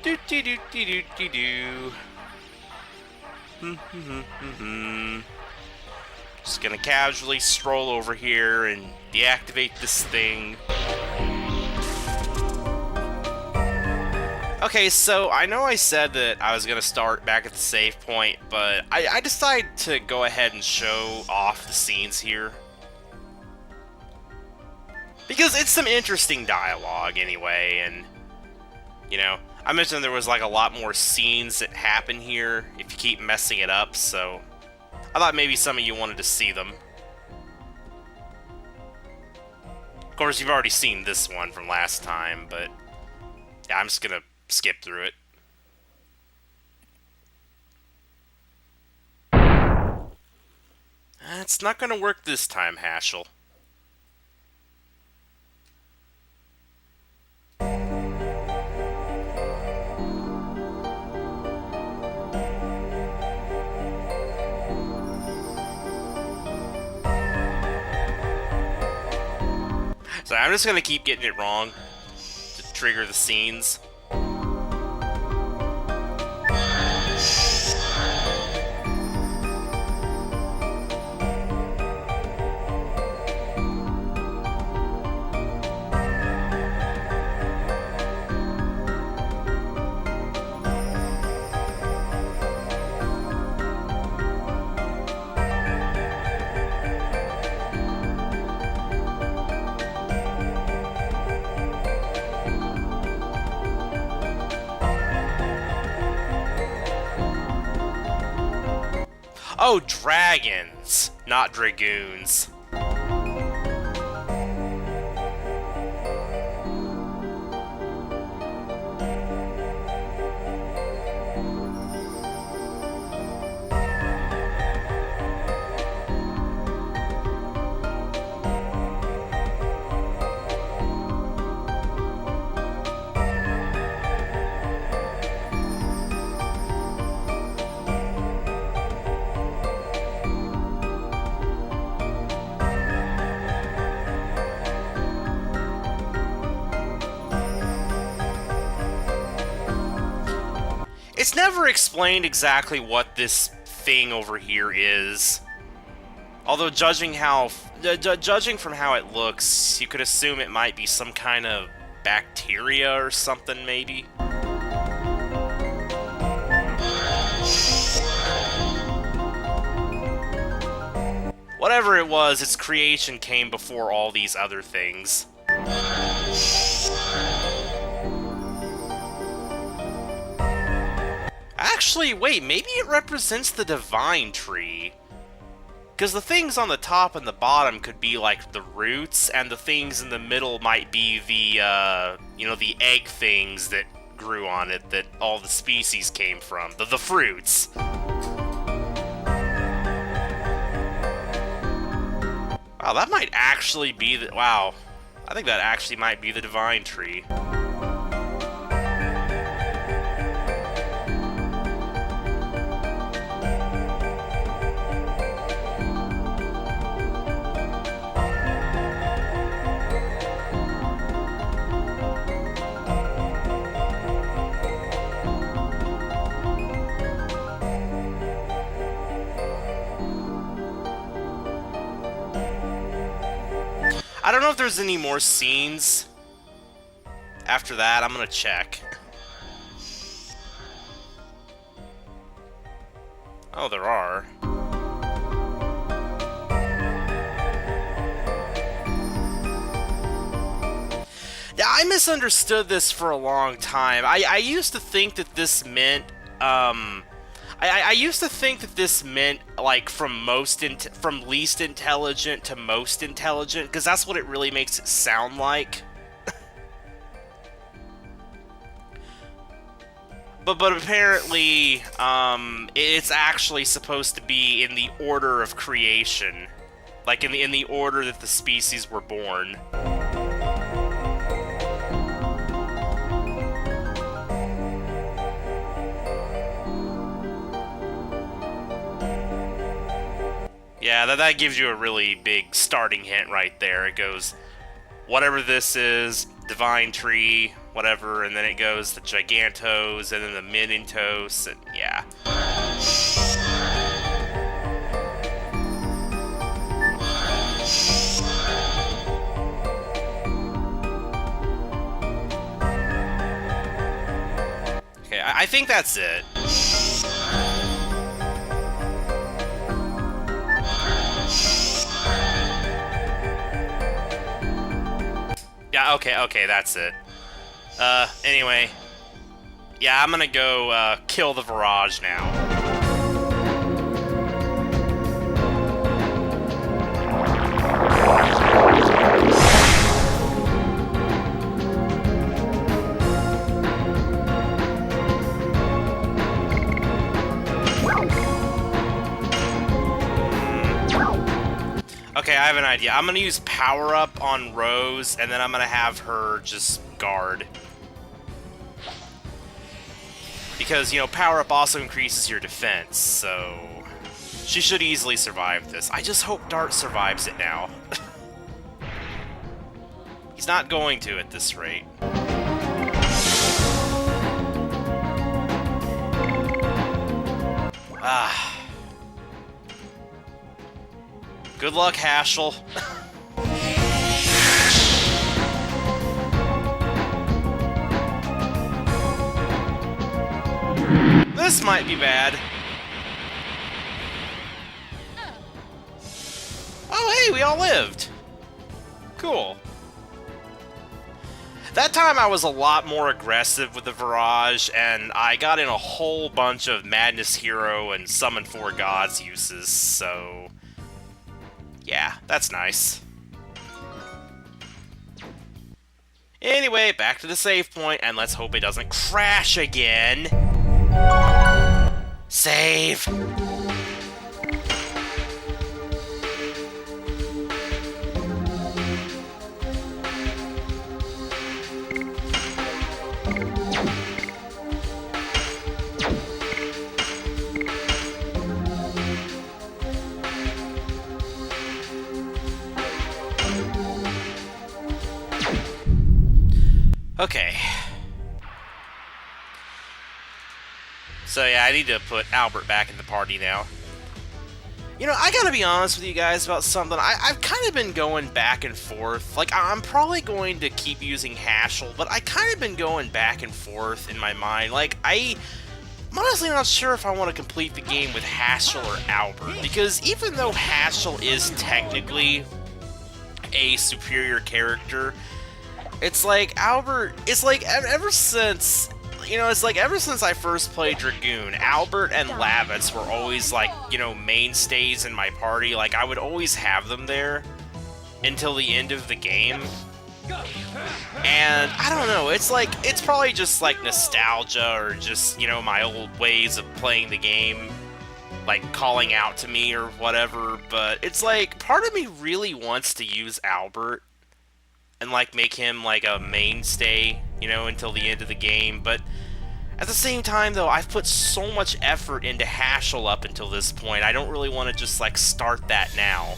Do do do do do do do. Just gonna casually stroll over here and deactivate this thing. Okay, so I know I said that I was gonna start back at the save point, but I decided to go ahead and show off the scenes here. Because it's some interesting dialogue anyway, and, you know, I mentioned there was like a lot more scenes that happen here if you keep messing it up, so I thought maybe some of you wanted to see them. Of course, you've already seen this one from last time, but yeah, I'm just gonna skip through it. It's not gonna work this time, Haschel. So I'm just gonna keep getting it wrong to trigger the scenes. Oh, dragons, not dragoons. It's never explained exactly what this thing over here is. Although judging from how it looks, you could assume it might be some kind of bacteria or something, maybe. Whatever it was, its creation came before all these other things. Actually, wait, maybe it represents the divine tree. Because the things on the top and the bottom could be like the roots, and the things in the middle might be the, the egg things that grew on it that all the species came from. The fruits. Wow, that might actually be the... Wow. I think that actually might be the divine tree. I don't know if there's any more scenes. After that, I'm gonna check. Oh, there are. Yeah, I misunderstood this for a long time. I used to think that this meant, I used to think that this meant, like, from least intelligent to most intelligent, because that's what it really makes it sound like. But apparently, it's actually supposed to be in the order of creation. Like, in the order that the species were born. Yeah, that gives you a really big starting hint right there. It goes, whatever this is, divine tree, whatever, and then it goes the Gigantos, and then the Minitos, and yeah. Okay, I think that's it. Yeah, okay, that's it. Anyway. Yeah, I'm gonna go, kill the Virage now. Okay, I have an idea. I'm gonna use Power Up on Rose, and then I'm gonna have her just guard. Because, you know, Power Up also increases your defense, so she should easily survive this. I just hope Dart survives it now. He's not going to at this rate. Ah. Good luck, Haschel. This might be bad. Oh, hey, we all lived. Cool. That time I was a lot more aggressive with the Virage, and I got in a whole bunch of Madness Hero and Summon 4 Gods uses, so... yeah, that's nice. Anyway, back to the save point, and let's hope it doesn't crash again. Save! Okay. So yeah, I need to put Albert back in the party now. You know, I gotta be honest with you guys about something. I've kind of been going back and forth. Like, I'm probably going to keep using Haschel, but I kind of been going back and forth in my mind. Like, I'm honestly not sure if I want to complete the game with Haschel or Albert, because even though Haschel is technically a superior character, it's like Albert, it's like ever since, you know, it's like ever since I first played Dragoon, Albert and Lavitz were always like, you know, mainstays in my party. Like, I would always have them there until the end of the game. And I don't know, it's like, it's probably just like nostalgia or just, you know, my old ways of playing the game, like calling out to me or whatever. But it's like, part of me really wants to use Albert and, like, make him, like, a mainstay, you know, until the end of the game. But at the same time, though, I've put so much effort into Haschel up until this point, I don't really want to just, like, start that now.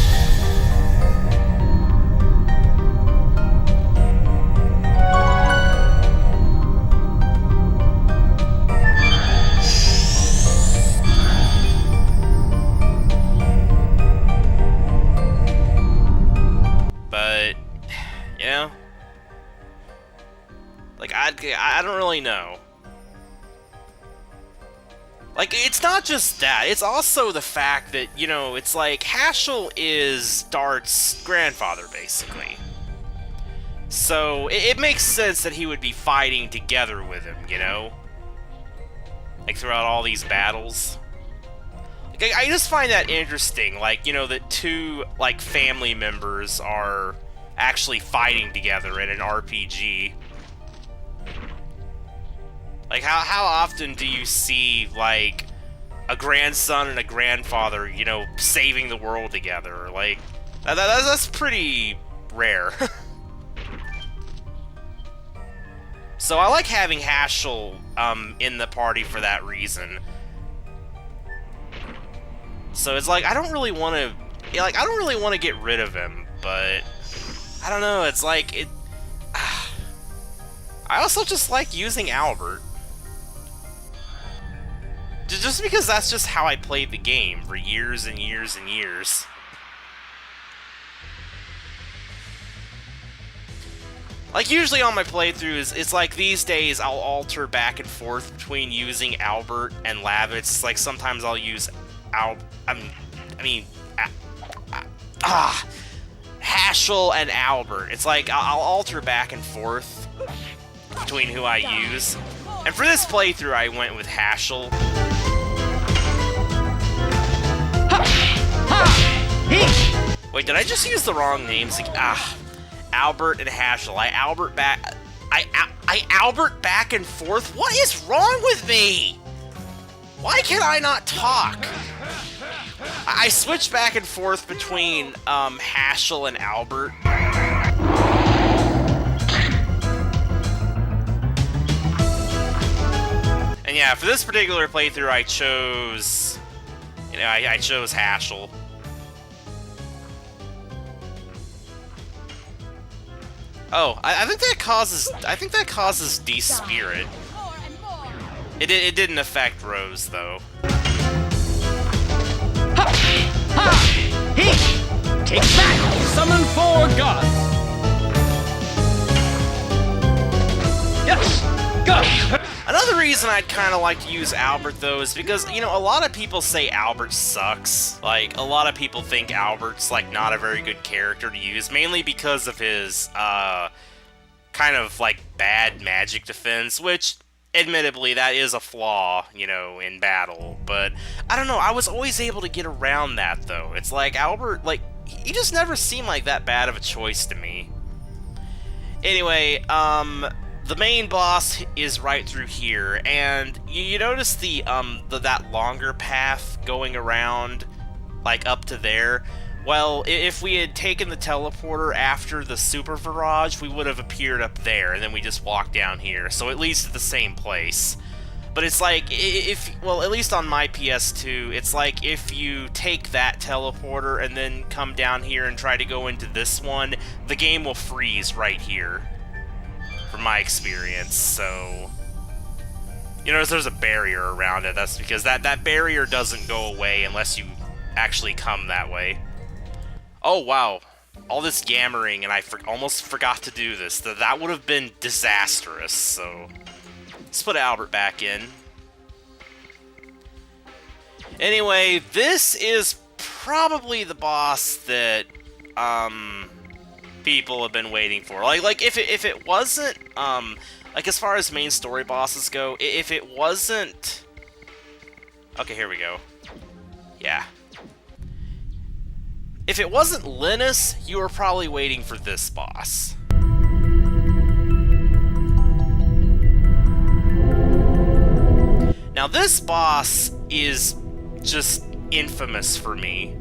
But... you know? Like, I don't really know. Like, it's not just that, it's also the fact that, you know, it's like, Haschel is Dart's grandfather, basically. So, it makes sense that he would be fighting together with him, you know? Like, throughout all these battles. Like, I just find that interesting, like, you know, that two, like, family members are actually fighting together in an RPG. Like, how often do you see, like, a grandson and a grandfather, you know, saving the world together? Like, that's pretty rare. So I like having Haschel in the party for that reason. So it's like, I don't really want to, like, I don't really want to get rid of him, but I don't know, it's like, I also just like using Albert. Just because that's just how I played the game for years and years and years. Like, usually on my playthroughs, it's like these days I'll alter back and forth between using Albert and Lavitz. Like, sometimes I'll use Haschel and Albert. It's like, I'll alter back and forth between who I use. And for this playthrough, I went with Haschel. Wait, did I just use the wrong names? Albert and Haschel. I Albert back and forth? What is wrong with me? Why can I not talk? I switch back and forth between Haschel and Albert. And yeah, for this particular playthrough, I chose, I chose Haschel. Oh, I think that causes Despirit. It didn't affect Rose though. Take that! Summon 4 gods! Yes! Go! Another reason I'd kind of like to use Albert, though, is because, a lot of people say Albert sucks. Like, a lot of people think Albert's, like, not a very good character to use, mainly because of his, kind of, like, bad magic defense, which, admittedly, that is a flaw, in battle. But, I don't know, I was always able to get around that, though. It's like, Albert, like, he just never seemed like that bad of a choice to me. Anyway, the main boss is right through here, and you notice that longer path going around, like, up to there? Well, if we had taken the teleporter after the Super Virage, we would have appeared up there, and then we just walked down here, so at least at the same place. But it's like, at least on my PS2, it's like if you take that teleporter and then come down here and try to go into this one, the game will freeze right here. From my experience, so... there's a barrier around it. That's because that barrier doesn't go away unless you actually come that way. Oh, wow. All this yammering, and I almost forgot to do this. That would have been disastrous, so... Let's put Albert back in. Anyway, this is probably the boss that, people have been waiting for. Like if it wasn't, like, as far as main story bosses go, if it wasn't... Okay, here we go. Yeah. If it wasn't Linus, you were probably waiting for this boss. Now, this boss is just infamous for me.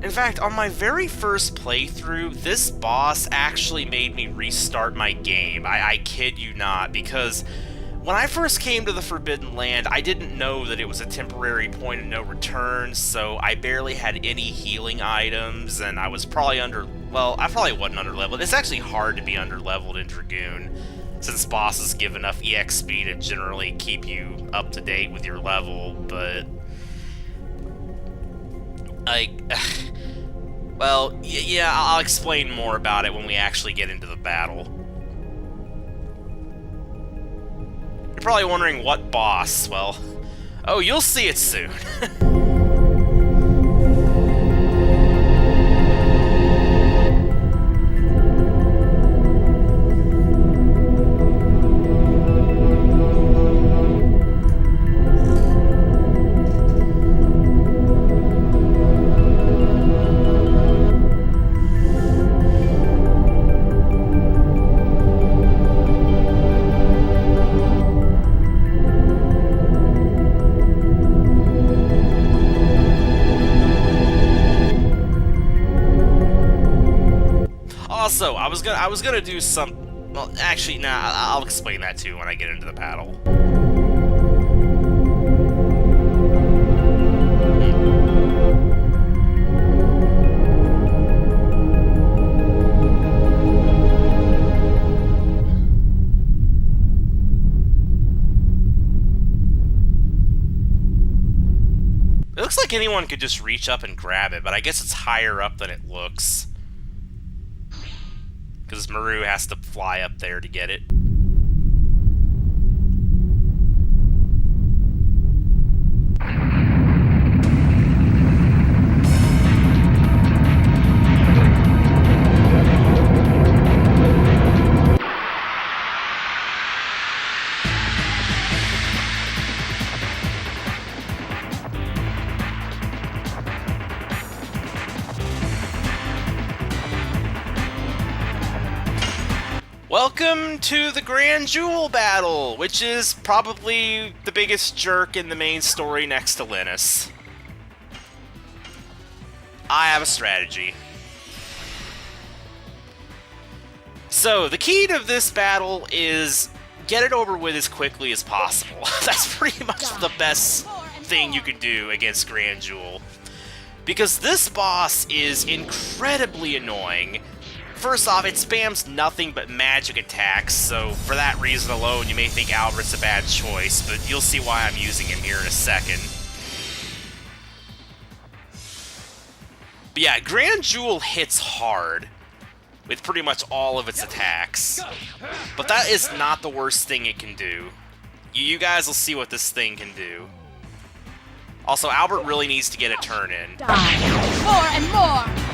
In fact, on my very first playthrough, this boss actually made me restart my game. I kid you not, because when I first came to the Forbidden Land, I didn't know that it was a temporary point of no return, so I barely had any healing items, and I was probably I probably wasn't under-leveled. It's actually hard to be under-leveled in Dragoon, since bosses give enough EXP to generally keep you up to date with your level, but... well, yeah, I'll explain more about it when we actually get into the battle. You're probably wondering what boss. Well, oh, you'll see it soon. Also, I was gonna do some... Well, actually, nah, I'll explain that too when I get into the battle. looks like anyone could just reach up and grab it, but I guess it's higher up than it looks. Because Maru has to fly up there to get it. Welcome to the Grand Jewel battle, which is probably the biggest jerk in the main story next to Linus. I have a strategy. So, the key to this battle is get it over with as quickly as possible. That's pretty much the best thing you can do against Grand Jewel. Because this boss is incredibly annoying. First off, it spams nothing but magic attacks, so for that reason alone, you may think Albert's a bad choice, but you'll see why I'm using him here in a second. But yeah, Grand Jewel hits hard with pretty much all of its attacks, but that is not the worst thing it can do. You guys will see what this thing can do. Also, Albert really needs to get a turn in. Die. More and more!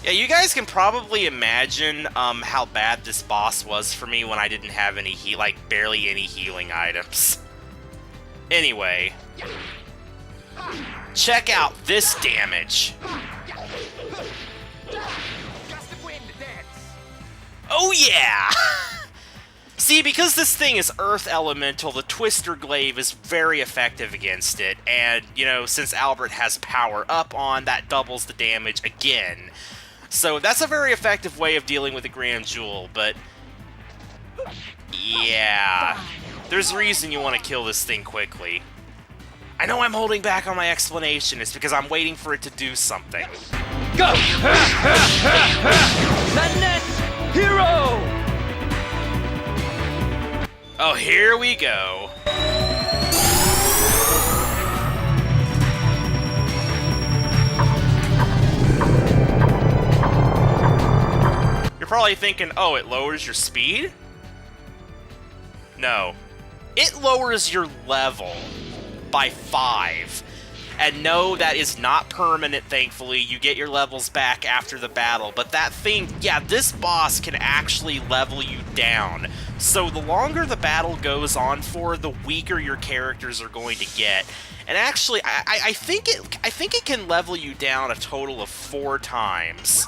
Yeah, you guys can probably imagine how bad this boss was for me when I didn't have any barely any healing items. Anyway, check out this damage. Oh yeah! See, because this thing is Earth Elemental, the Twister Glaive is very effective against it, and, you know, since Albert has power up on, that doubles the damage again. So that's a very effective way of dealing with the Grand Jewel, but yeah, there's a reason you want to kill this thing quickly. I know I'm holding back on my explanation, it's because I'm waiting for it to do something. Go! The net hero! Oh, here we go. You're probably thinking, oh, it lowers your speed? No. It lowers your level by 5. And no, that is not permanent, thankfully. You get your levels back after the battle. But that thing, yeah, this boss can actually level you down. So the longer the battle goes on for, the weaker your characters are going to get. And actually, I think it can level you down a total of 4 times.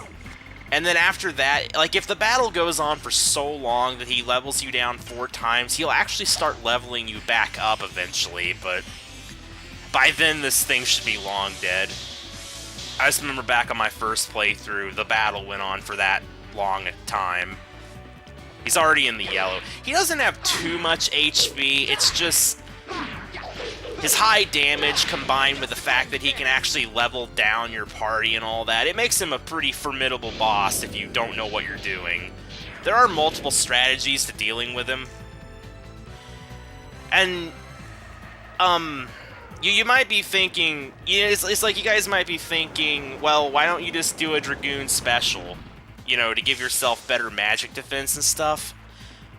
And then after that, like, if the battle goes on for so long that he levels you down 4 times, he'll actually start leveling you back up eventually, but by then this thing should be long dead. I just remember back on my first playthrough, the battle went on for that long a time. He's already in the yellow. He doesn't have too much HP, it's just his high damage combined with the fact that he can actually level down your party and all that. It makes him a pretty formidable boss if you don't know what you're doing. There are multiple strategies to dealing with him. And, you might be thinking, it's like you guys might be thinking, well, why don't you just do a Dragoon special, you know, to give yourself better magic defense and stuff?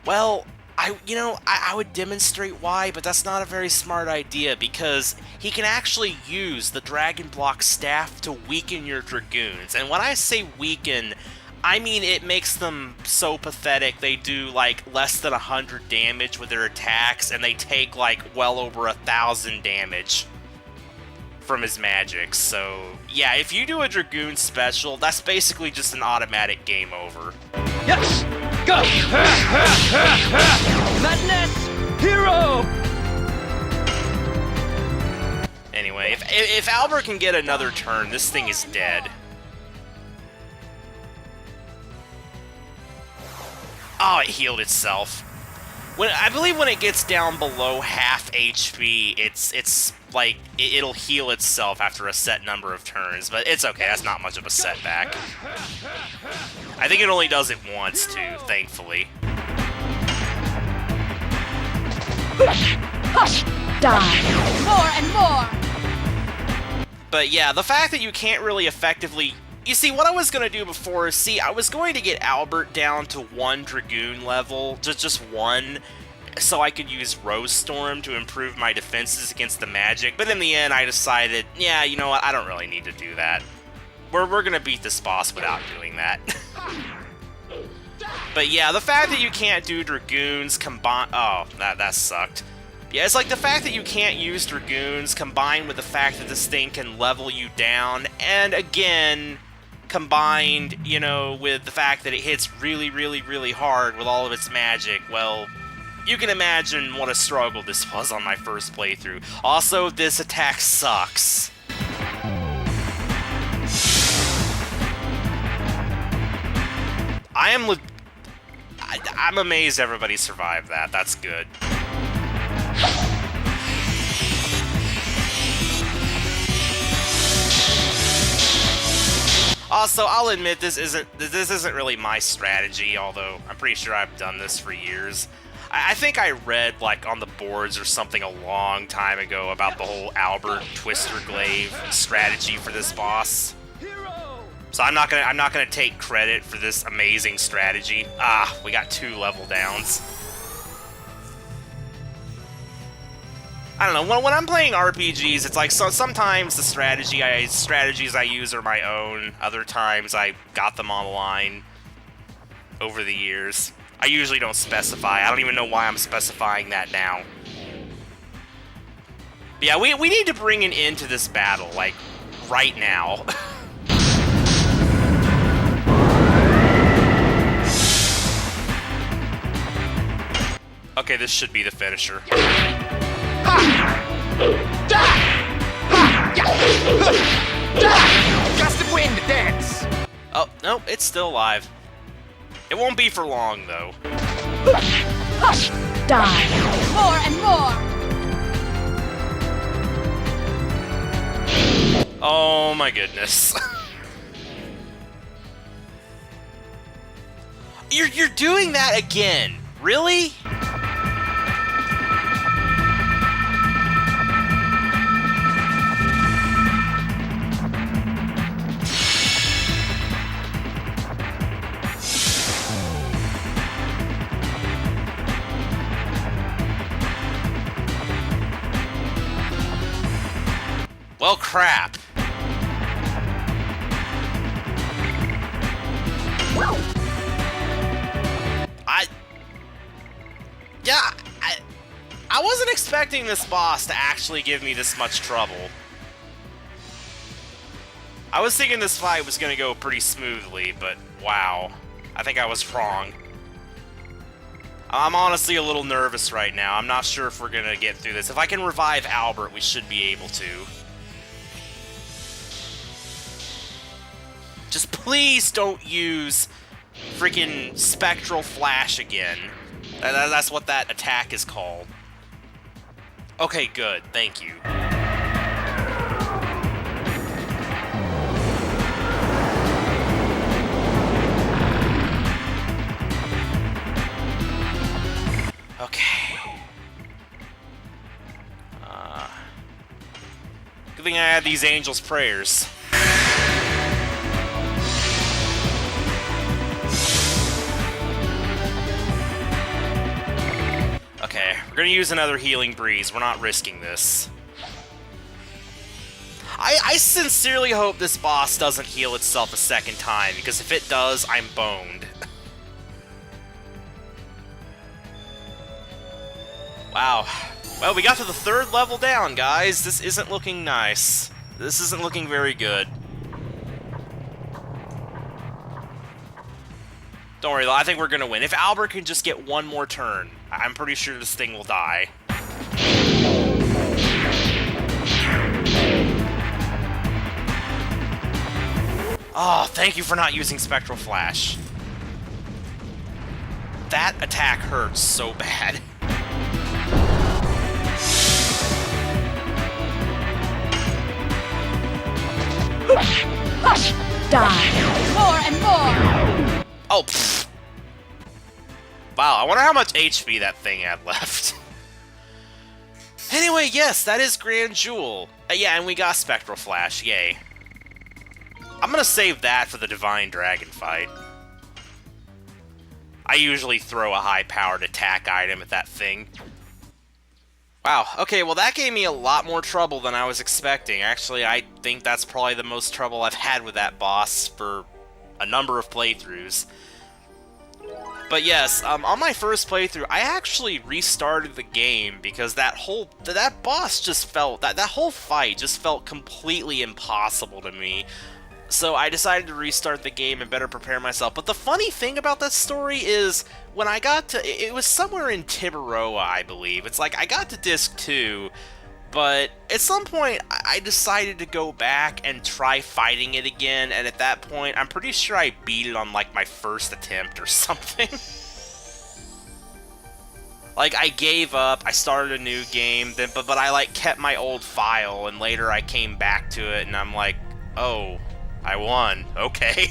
Well, I would demonstrate why, but that's not a very smart idea, because he can actually use the Dragon Block staff to weaken your Dragoons. And when I say weaken, I mean it makes them so pathetic they do, like, less than 100 damage with their attacks, and they take, like, well over 1,000 damage from his magic. So, yeah, if you do a Dragoon special, that's basically just an automatic game over. Yes! Go! Madness! Hero! Anyway, if Albert can get another turn, this thing is dead. Oh, it healed itself. I believe when it gets down below half HP, it's like it'll heal itself after a set number of turns, but it's okay. That's not much of a setback. I think it only does it once too, thankfully. Die. More and more. But yeah, the fact that you can't really effectively... You see, what I was going to do before is, I was going to get Albert down to 1 Dragoon level, just 1, so I could use Rose Storm to improve my defenses against the magic, but in the end I decided, yeah, you know what, I don't really need to do that. We're going to beat this boss without doing that. But yeah, the fact that you can't do Dragoons combined... Oh, that sucked. Yeah, it's like the fact that you can't use Dragoons combined with the fact that this thing can level you down, and again... combined, you know, with the fact that it hits really, really, really hard with all of its magic, well, you can imagine what a struggle this was on my first playthrough. Also, this attack sucks. I'm amazed everybody survived that. That's good. Also, I'll admit this isn't really my strategy, although I'm pretty sure I've done this for years. I think I read like on the boards or something a long time ago about the whole Albert Twister Glaive strategy for this boss. So I'm not gonna take credit for this amazing strategy. Ah, we got 2 level downs. I don't know, when I'm playing RPGs, it's like sometimes the strategies I use are my own, other times I got them online over the years. I usually don't specify. I don't even know why I'm specifying that now. But yeah, we need to bring an end to this battle, like, right now. Okay, this should be the finisher. Gust of wind, dance! Oh, no, it's still alive. It won't be for long, though. Die. More and more. Oh my goodness. You're doing that again. Really? Well, crap. I wasn't expecting this boss to actually give me this much trouble. I was thinking this fight was gonna go pretty smoothly, but wow. I think I was wrong. I'm honestly a little nervous right now. I'm not sure if we're gonna get through this. If I can revive Albert, we should be able to. Just please don't use freaking Spectral Flash again. That's what that attack is called. Okay, good. Thank you. Okay. Good thing I had these angels' prayers. Okay, we're gonna use another healing breeze. We're not risking this. I sincerely hope this boss doesn't heal itself a second time, because if it does, I'm boned. Wow. Well, we got to the 3rd level down, guys. This isn't looking nice. This isn't looking very good. Don't worry, though. I think we're gonna win. If Albert can just get one more turn, I'm pretty sure this thing will die. Oh, thank you for not using Spectral Flash. that attack hurts so bad. Die. More and more. Oh, pfft. Wow, I wonder how much HP that thing had left. Anyway, yes, that is Grand Jewel. Yeah, and we got Spectral Flash, yay. I'm gonna save that for the Divine Dragon fight. I usually throw a high-powered attack item at that thing. Wow, okay, well that gave me a lot more trouble than I was expecting. Actually, I think that's probably the most trouble I've had with that boss for a number of playthroughs. But yes, on my first playthrough, I actually restarted the game because that boss just felt, that whole fight just felt completely impossible to me. So I decided to restart the game and better prepare myself. But the funny thing about that story is, when I got to, it was somewhere in Tiburoa, I believe. It's like, I got to Disc 2, but at some point, I decided to go back and try fighting it again, and at that point, I'm pretty sure I beat it on, like, my first attempt or something. Like, I gave up, I started a new game, then, but I, like, kept my old file, and later I came back to it, and I'm like, oh, I won, okay.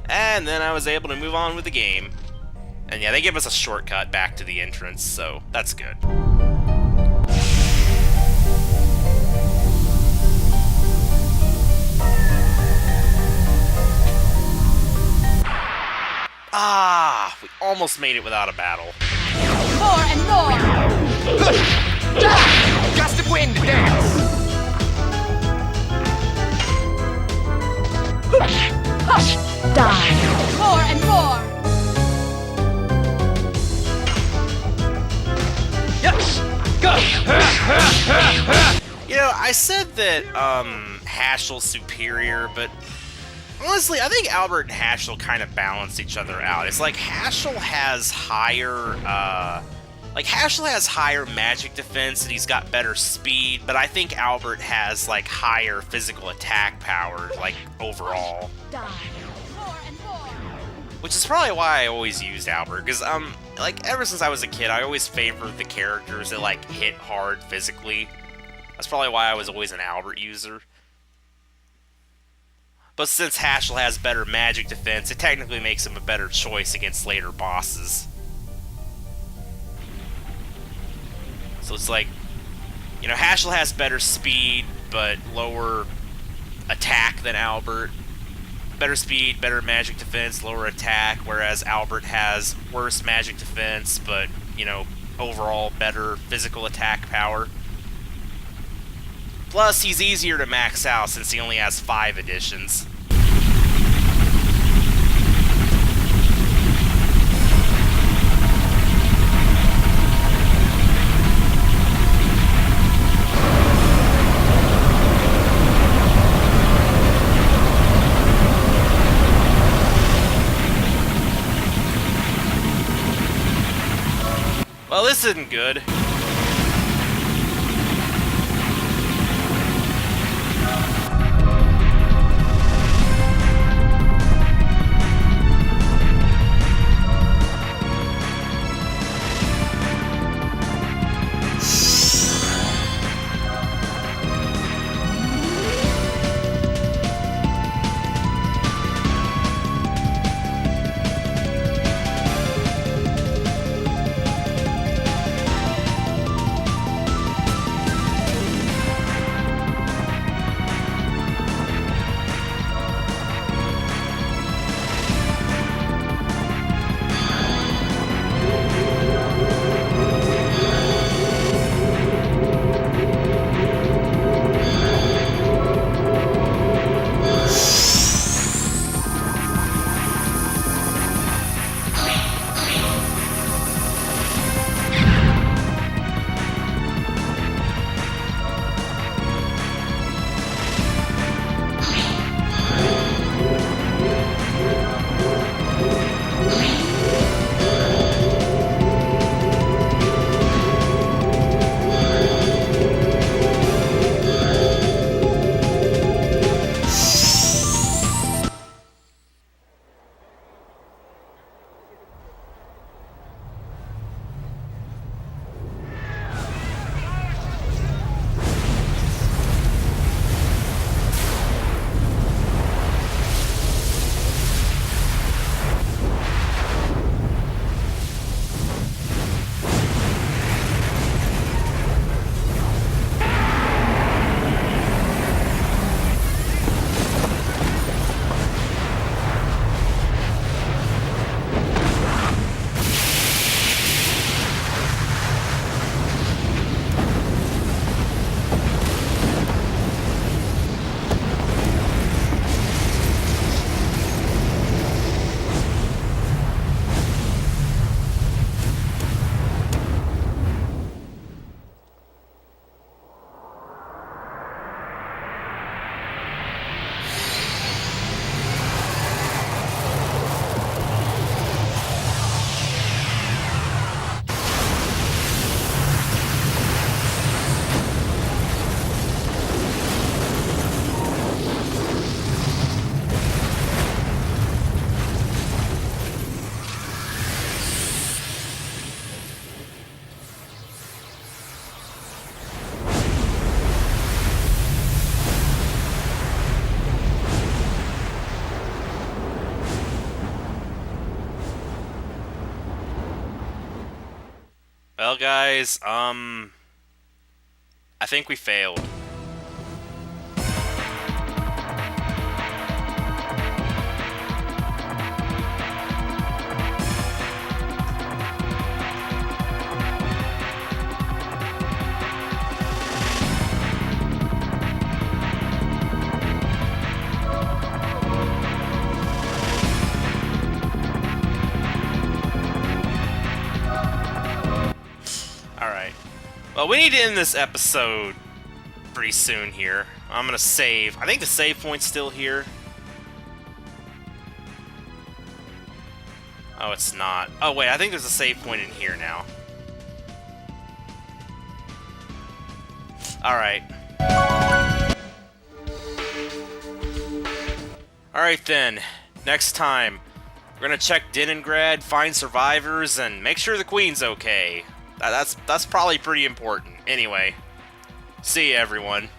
And then I was able to move on with the game. And yeah, they give us a shortcut back to the entrance, so that's good. Ah, we almost made it without a battle. More and more. Gust of wind, dance! Die. More and more. Yes! Go! You know, I said that, Haschel's superior, but honestly, I think Albert and Haschel kind of balance each other out. It's like Haschel has higher, Haschel has higher magic defense and he's got better speed, but I think Albert has, like, higher physical attack power, like, overall. Die. More and more. Which is probably why I always used Albert, because, like, ever since I was a kid, I always favored the characters that, like, hit hard physically. That's probably why I was always an Albert user. But since Haschel has better magic defense, it technically makes him a better choice against later bosses. So it's like, you know, Haschel has better speed, but lower attack than Albert. Better speed, better magic defense, lower attack, whereas Albert has worse magic defense, but, you know, overall better physical attack power. Plus, he's easier to max out since he only has 5 additions. Well, this isn't good. Well, guys, I think we failed. Alright. Well, we need to end this episode pretty soon here. I'm gonna save. I think the save point's still here. Oh, it's not. Oh, wait, I think there's a save point in here now. Alright. Alright then. Next time, we're gonna check Leningrad, find survivors, and make sure the Queen's okay. That's probably pretty important. Anyway, see ya, everyone.